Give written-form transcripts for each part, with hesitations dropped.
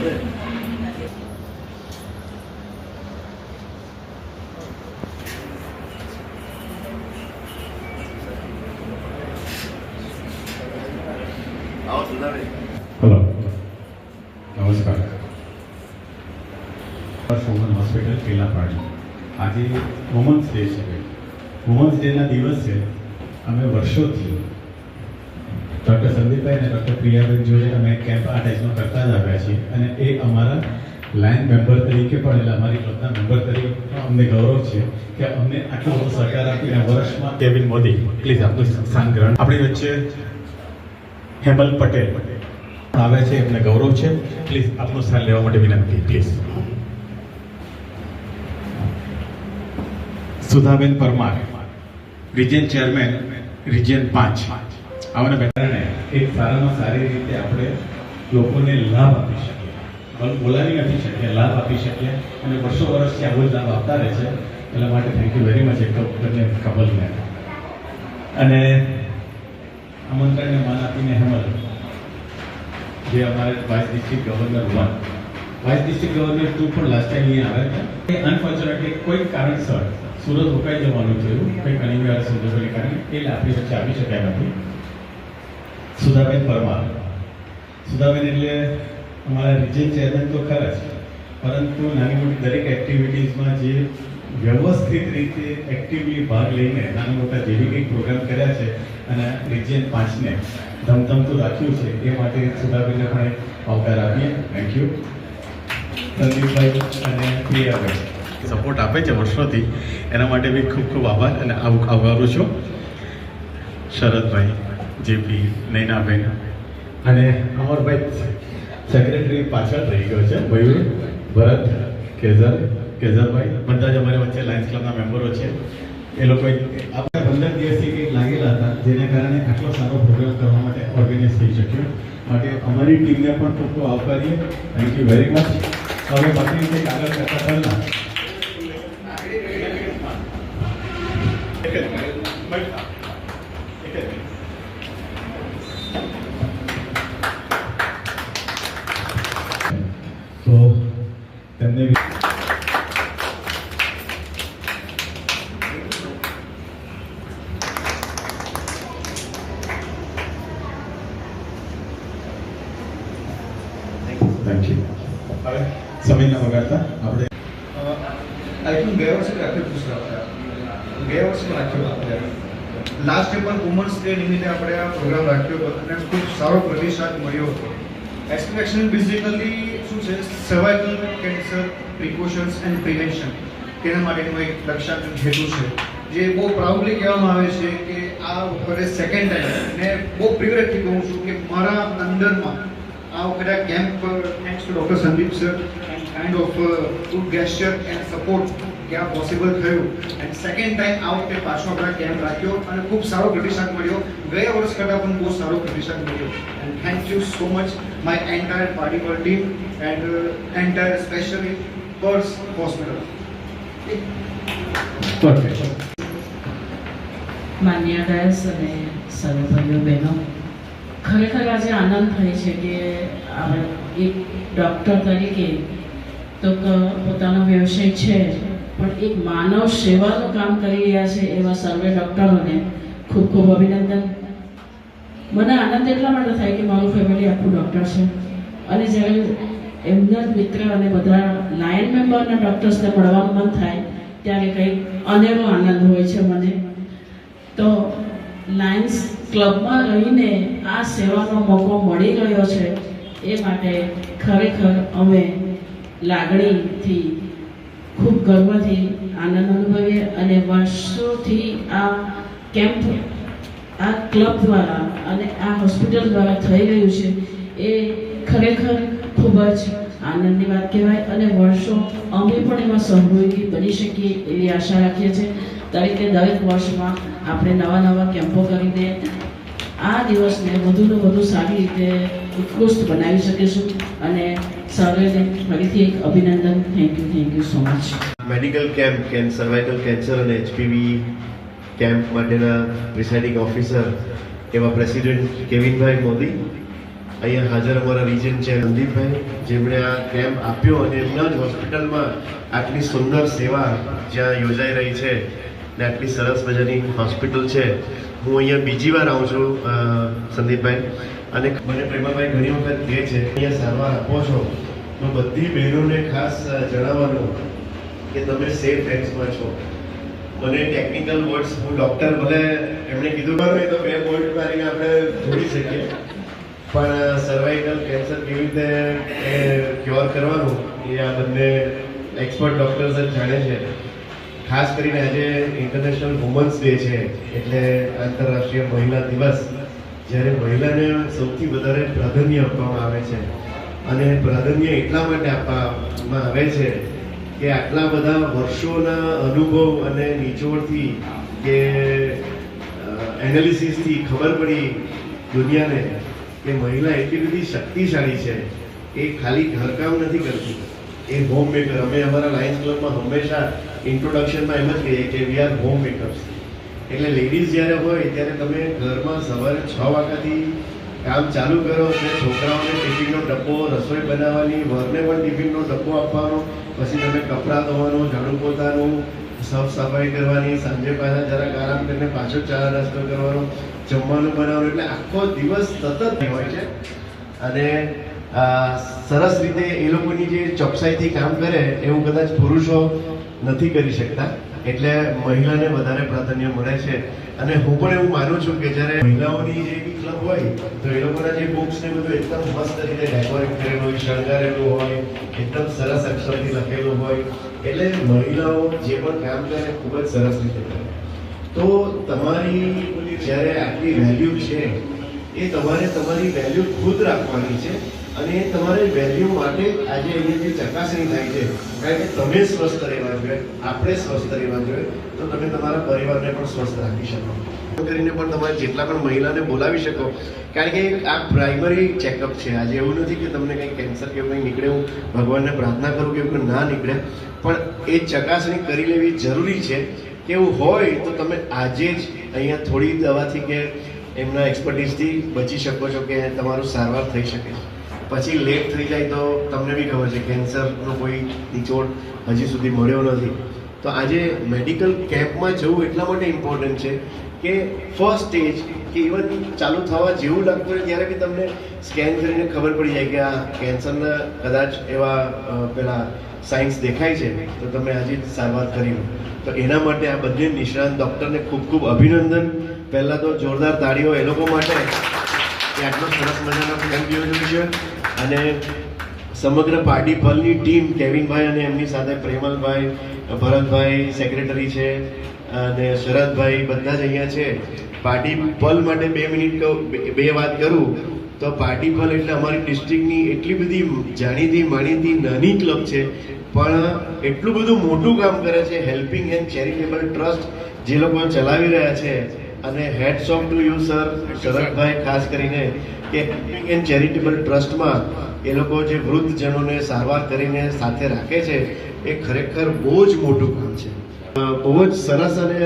Hello नमस्कार સોમન hospital કેલાપાડી આજે women's day છે. વુમન્સ ડેના દિવસે અમે વર્ષોથી ડૉક્ટર સંદીપભાઈ અને ડૉક્ટર પ્રિયાબેન જોડે અમે કેમ્પ આ ટાઈપનો કરતા જ આવ્યા છીએ અને એ અમારા લાયન મેમ્બર તરીકે પણ એટલે અમારી ક્લબના મેમ્બર તરીકે અમને ગૌરવ છે કે અમને આટલો બધો સહકાર આપીને વર્ષમાં. કેવિન મોદી પ્લીઝ આપનું સ્થાન ગ્રહણ. આપણી વચ્ચે હેમલ પટેલ આવે છે, એમને ગૌરવ છે. પ્લીઝ આપનું સ્થાન લેવા માટે વિનંતી. Please. Sudhaben Parmar region chairman region 5. આવાના કારણે એક સારામાં સારી રીતે આપણે લોકોને લાભ આપી શકીએ, બોલાવી નથી શકીએ, લાભ આપી શકીએ અને વર્ષો વર્ષથી આવો જ લાભ આપતા રહે છે. એટલા માટે થેન્ક યુ વેરી મચ એક વખતને કમલને અને આમંત્રણને માન આપીને હેમલ જે અમારે vice district governor 1, vice district governor 2 પણ લાસ્ટ ટાઈમ અહીંયા આવ્યા હતા. અનફોર્ચ્યુનેટલી કોઈક કારણસર સુરત રોકાઈ જવાનું થયું, કંઈક અનિવાર્ય સંજોગોને કારણે એટલે આપણી વચ્ચે આવી શક્યા નથી. સુધાબેન પરમાર. સુધાબેન એટલે અમારા રિજિયન ચેરમેન તો ખરા જ, પરંતુ નાની મોટી દરેક એક્ટિવિટીઝમાં જે વ્યવસ્થિત રીતે એક્ટિવલી ભાગ લઈને નાના મોટા જે બી કંઈક પ્રોગ્રામ કર્યા છે અને રિજિયન 5ને ધમધમતું રાખ્યું છે એ માટે સુધાબેનને પણ આવકાર આપીએ. Thank you. સંદીપભાઈ અને પ્રિયાભાઈ સપોર્ટ આપે છે વર્ષોથી, એના માટે બી ખૂબ ખૂબ આભાર અને આવકારું છું. શરદભાઈ, જેપી, નૈનાબેન અને અમરભાઈ સેક્રેટરી પાછળ રહી ગયો છે, મયુર, ભરત, કેઝરભાઈ બધા જ અમારી વચ્ચે લાયન્સ ક્લબના મેમ્બરો છે. એ લોકો આપણે 15 દિવસથી કંઈક લાગેલા હતા, જેને કારણે આટલો સારો પ્રોગ્રામ કરવા માટે ઓર્ગેનાઇઝ થઈ શક્યો. માટે અમારી ટીમને પણ ખૂબ ખૂબ આવકારીએ. Thank you very much. હવે બાકી રીતે આગળ કરતા પહેલા તો તેમને થેન્ક યુ. હવે સમયના બગાડતા આપણે આઈ થિંક ગયા વર્ષે રાખ્યું પુસ્તક ગયા વર્ષે રાખ્યું આપણે લાસ્ટ ડે પણ વુમન્સ ડે નિમિત્તે આપણે આ પ્રોગ્રામ રાખ્યો હતો અને ખૂબ સારો પ્રતિસાદ મળ્યો હતો. એક્સપ્રેશન બેઝિકલી શું છે, cervical cancer precautions and prevention, તેના માટેનું એક લક્ષ્યાંક હેતુ છે જે બહુ પ્રાઉડલી કહેવામાં આવે છે કે આ વખતે સેકન્ડ ટાઈમ ને બહુ પ્રિવિલેજથી કહું છું કે મારા અંદરમાં આ વખતે કેમ્પ પર thanks to doctor Sandeep sir and kind of good gesture and support કે આ પોસિબલ થયું. એન્ડ સેકન્ડ ટાઈમ આ વખતે પાછો આપણે કેમ્પ રાખ્યો અને ખૂબ સારો પ્રતિસાદ મળ્યો. ગયા વર્ષ કરતાં પણ બહુ સારો પ્રતિસાદ મળ્યો. And thank you so much my entire particle team and entire specially purse hospital. માન્ય દાસ અને સર્વ ભાઈઓ બહેનો, ખરેખર આજે આનંદ થાય છે કે આપણે એક ડૉક્ટર તરીકે તો પોતાનો વ્યવસાય છે પણ એક માનવ સેવાનું કામ કરી રહ્યા છે એવા સર્વે ડૉક્ટરોને ખૂબ ખૂબ અભિનંદન. મને આનંદ એટલા માટે થાય કે મારું ફેમિલી આખું ડૉક્ટર છે અને જ્યારે એમના જ મિત્ર અને બધા લાયન મેમ્બરના ડૉક્ટર્સને મળવાનું મન થાય ત્યારે કંઈક અનેરો આનંદ હોય છે મને. તો લાયન્સ ક્લબમાં રહીને આ સેવાનો મોકો મળી રહ્યો છે એ માટે ખરેખર અમે લાગણીથી ખૂબ ગર્વથી આનંદ અનુભવીએ અને વર્ષોથી આ કેમ્પ આ ક્લબ દ્વારા અને આ હોસ્પિટલ દ્વારા થઈ રહ્યું છે એ ખરેખર ખૂબ જ આનંદની વાત કહેવાય અને વર્ષો અમે પણ એમાં સહભાગી બની શકીએ એવી આશા રાખીએ છીએ. દરેક વર્ષમાં આપણે નવા કેમ્પો કરીને આ દિવસને વધુને વધુ સારી રીતે ઉત્કૃષ્ટ બનાવી શકીશું અને સર્વેને ફરીથી એક અભિનંદન. Thank you so much. Medical camp cervical cancer અને એચપીવી કેમ્પ માટેના પ્રિસાઇડિંગ ઓફિસર એવા પ્રેસિડેન્ટ કેવિનભાઈ મોદી અહીંયા હાજર અમારા રિજન છે સંદીપભાઈ, જેમણે આ કેમ્પ આપ્યો અને એમના જ હોસ્પિટલમાં આટલી સુંદર સેવા જ્યાં યોજાઈ રહી છે ને આટલી સરસ મજાની હોસ્પિટલ છે. હું અહીંયા બીજી વાર આવું છું સંદીપભાઈ, અને મને પ્રેમાભાઈ ઘણી વખત કહે છે અહીંયા સારવાર આપો છો તો બધી બહેનોને ખાસ જણાવવાનું કે તમે સેફ હેન્ડ્સમાં છો. મને ટેકનિકલ વર્ડ્સ, હું ડૉક્ટર ભલે એમણે કીધું હોય તો 2 બોલ્ટ મારીને આપણે જોડી શકીએ, પણ સર્વાઇકલ કેન્સર કેવી રીતે ક્યોર કરવાનું એ આ બંને એક્સપર્ટ ડૉક્ટર્સ જ જાણે છે. ખાસ કરીને આજે ઇન્ટરનેશનલ વુમન્સ ડે છે, એટલે આંતરરાષ્ટ્રીય મહિલા દિવસ, જ્યારે મહિલાને સૌથી વધારે પ્રાધાન્ય આપવામાં આવે છે. અને પ્રાધાન્ય એટલા માટે આપવામાં આવે છે કે આટલા બધા વર્ષોના અનુભવ અને નિચોડથી કે એનાલિસિસથી ખબર પડી દુનિયાને કે મહિલા એટલી બધી શક્તિશાળી છે. એ ખાલી ઘરકામ નથી કરતી, એ હોમ મેકર. અમે અમારા લાયન્સ ક્લબમાં હંમેશા ઇન્ટ્રોડક્શનમાં એમ જ કહીએ કે વી આર હોમ મેકર્સ. એટલે લેડીઝ જ્યારે હોય ત્યારે તમે ઘરમાં સવારે 6 વાગ્યાથી કામ ચાલુ કરો અને છોકરાઓને ટિફિનનો ડબ્બો, રસોઈ બનાવવાની, વરને પણ ટિફિનનો ડબ્બો આપવાનો, પછી તમે કપડાં ધોવાનું, ઝાડુ પોતાનું, સાફ સફાઈ કરવાની, સાંજે પાછા જરાક આરામ કરીને પાછો ચા નાસ્તો કરવાનો, જમવાનું બનાવવાનું, એટલે આખો દિવસ સતત હોય છે. અને સરસ રીતે એ લોકોની જે ચોકસાઈથી કામ કરે એવું કદાચ પુરુષો નથી કરી શકતા, એટલે મહિલાને વધારે પ્રાધાન્ય મળે છે. અને હું પણ એવું માનું છું કે જ્યારે મહિલાઓની જે બી ક્લબ હોય તો એ લોકોના જે બુક્સ ને બધું એકદમ મસ્ત રીતે ડેકોરેટ કરેલું હોય, શણગારેલું હોય, એકદમ સરસ અક્ષરથી લખેલું હોય, એટલે મહિલાઓ જે પણ કામ કરે ખૂબ જ સરસ રીતે કરે. તો તમારી જ્યારે આટલી વેલ્યુ છે એ તમારે તમારી વેલ્યુ ખુદ રાખવાની છે. અને તમારે વેલ્યુ માટે આજે અહીંયા જે ચકાસણી થાય છે, કારણ કે તમે સ્વસ્થ રહેવા જોઈએ, આપણે સ્વસ્થ રહેવા જોઈએ, તો તમે તમારા પરિવારને પણ સ્વસ્થ રાખી શકો. કરીને પણ તમારે જેટલા પણ મહિલાને બોલાવી શકો, કારણ કે આ પ્રાઇમરી ચેકઅપ છે. આજે એવું નથી કે તમને કંઈ કેન્સર કે કંઈ નીકળે, હું ભગવાનને પ્રાર્થના કરું કે એવું ના નીકળે, પણ એ ચકાસણી કરી લેવી જરૂરી છે. કે એવું હોય તો તમે આજે જ અહીંયા થોડી દવાથી કે એમના એક્સપર્ટીસથી બચી શકો છો કે તમારું સારવાર થઈ શકે છે. પછી લેટ થઈ જાય તો તમને બી ખબર છે કેન્સરનો કોઈ નિચોડ હજી સુધી મળ્યો નથી. તો આજે મેડિકલ કેમ્પમાં જવું એટલા માટે ઇમ્પોર્ટન્ટ છે કે ફર્સ્ટ સ્ટેજ કે ઇવન ચાલુ થવા જેવું લાગતું હોય ત્યારે બી તમને સ્કેન કરીને ખબર પડી જાય કે આ કેન્સરના કદાચ એવા પેલા સાઇન્સ દેખાય છે, તો તમે આજે જ સારવાર કરી લો. તો એના માટે આ બંને નિષ્ણાત ડૉક્ટરને ખૂબ ખૂબ અભિનંદન. પહેલાં તો જોરદાર તાળીઓ એ લોકો માટે કે આટલો સરસ મજાનો કેમ્પ યોજ્યો છે. અને સમગ્ર પાર્ટી પલની ટીમ, કેવિનભાઈ અને એમની સાથે પ્રેમલભાઈ, ભરતભાઈ સેક્રેટરી છે, અને શરદભાઈ, બધા જ અહીંયા છે. પાર્ટી પલ માટે 2 મિનિટ બે વાત કરું તો પાર્ટી પલ એટલે અમારી ડિસ્ટ્રિક્ટની એટલી બધી જાણીતી માનીતી નાની ક્લબ છે, પણ એટલું બધું મોટું કામ કરે છે. હેલ્પિંગ એન્ડ ચેરિટેબલ ટ્રસ્ટ જે લોકો ચલાવી રહ્યા છે, અને hats off to you sir શરદભાઈ, ખાસ કરીને કે હેલ્પિંગ એન્ડ ચેરિટેબલ ટ્રસ્ટમાં એ લોકો જે વૃદ્ધજનોને સારવાર કરીને સાથે રાખે છે, એ ખરેખર બહુ જ મોટું કામ છે. બહુ જ સરસ અને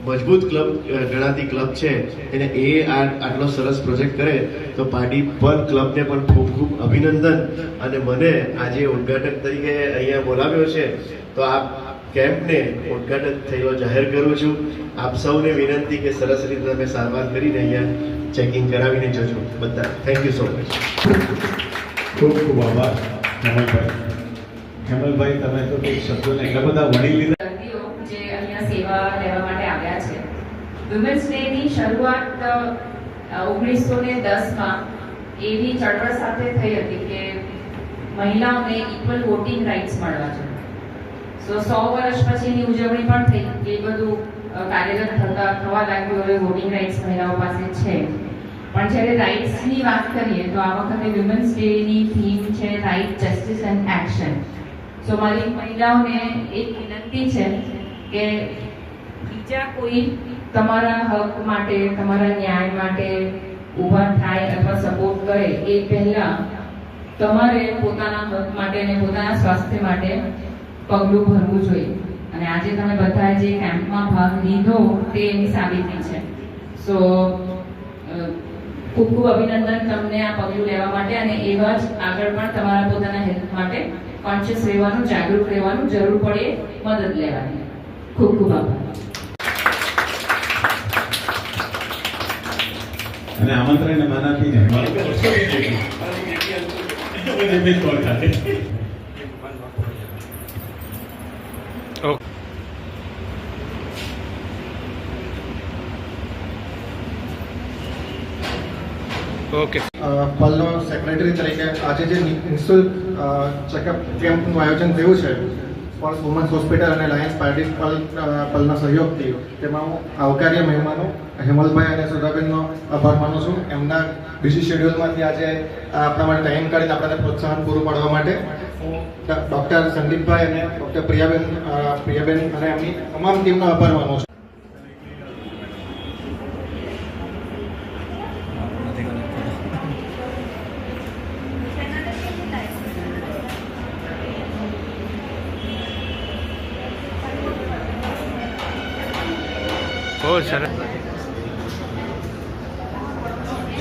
મજબૂત ક્લબ ગણાતી ક્લબ છે, અને એ આટલો સરસ પ્રોજેક્ટ કરે તો પાર્ટી પર ક્લબને પણ ખૂબ ખૂબ અભિનંદન. અને મને આજે ઉદ્ઘાટક તરીકે અહીંયા બોલાવ્યો છે, તો આ કેમ્પને ઉદ્ઘાટન થયેલો જાહેર કરું છું. આપ સૌને વિનંતી કે સરસ રીતે તમે સારવાર કરીને અહીંયા ચેકિંગ કરાવીને જજો બધા. Thank you so much. ખૂબ ખૂબ આભાર હેમલભાઈ. હેમલભાઈ, તમે તો કંઈક શબ્દોને એટલા બધા વણી લીધા. દર્દીઓ જે અહીંયા સેવા લેવા માટે આવ્યા છે. વુમેન્સ ડેની શરૂઆત 1910માં એવી ચળવળ સાથે થઈ હતી કે મહિલાઓને ઇક્વલ વોટિંગ રાઇટ્સ મળવા જોઈએ. સો 100 વર્ષ પછીની ઉજવણી પણ થઈ કે એ બધું કાર્યરત થવા લાગ્યું. હવે વોટિંગ રાઇટ્સ મહિલાઓ પાસે છે. પણ જ્યારે રાઇટ્સની વાત કરીએ તો આ વખતે વુમેન્સ ડેની થીમ છે રાઇટ, જસ્ટિસ એન્ડ એક્શન. સો મારી મહિલાઓને એક વિનંતી છે કે બીજા કોઈ તમારા હક માટે, તમારા ન્યાય માટે ઊભા થાય અથવા સપોર્ટ કરે એ પહેલાં તમારે પોતાના હક માટે અને પોતાના સ્વાસ્થ્ય માટે પગલું ભરવું જોઈએ. અને આજે તમે બધા જે કેમ્પમાં ભાગ લીધો તે એની સાબિતી છે. સો ખૂબ ખૂબ અભિનંદન તમને આ પગલું લેવા માટે, અને એવા જ આગળ પણ તમારા પોતાના હેલ્થ માટે કોન્શિયસ રહેવાનું, જાગૃત રહેવાનું, જરૂર પડે મદદ લેવાની. ખૂબ ખૂબ આભાર. અને આમંત્રણ માન આપીને ઓકે. પલનો સેક્રેટરી તરીકે આજે જે નિઃશુલ્ક ચેકઅપ કેમ્પનું આયોજન થયું છે ફોર વુમન્સ હોસ્પિટલ અને લાયન્સ પાર્ટી પલના સહયોગથી, તેમાં હું આવકાર્ય મહેમાનો હેમલભાઈ અને સુધાબેનનો આભાર માનું છું. એમના બિઝી શેડ્યુલમાંથી આજે આપણા માટે ટાઈમ કાઢીને આપણને પ્રોત્સાહન પૂરું પાડવા માટે હું ડૉક્ટર સંદીપભાઈ અને ડૉક્ટર પ્રિયાબેન અને એમની તમામ ટીમનો આભાર માનું છું. બહુ સરસ.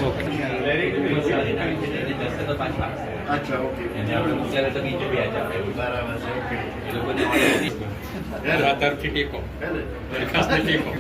ઓકે. અચ્છા, ઓકે. બરાબર છે, ઓકે. તરફથી ટેકો. હે ને? દરખાસ્ત ટેકો.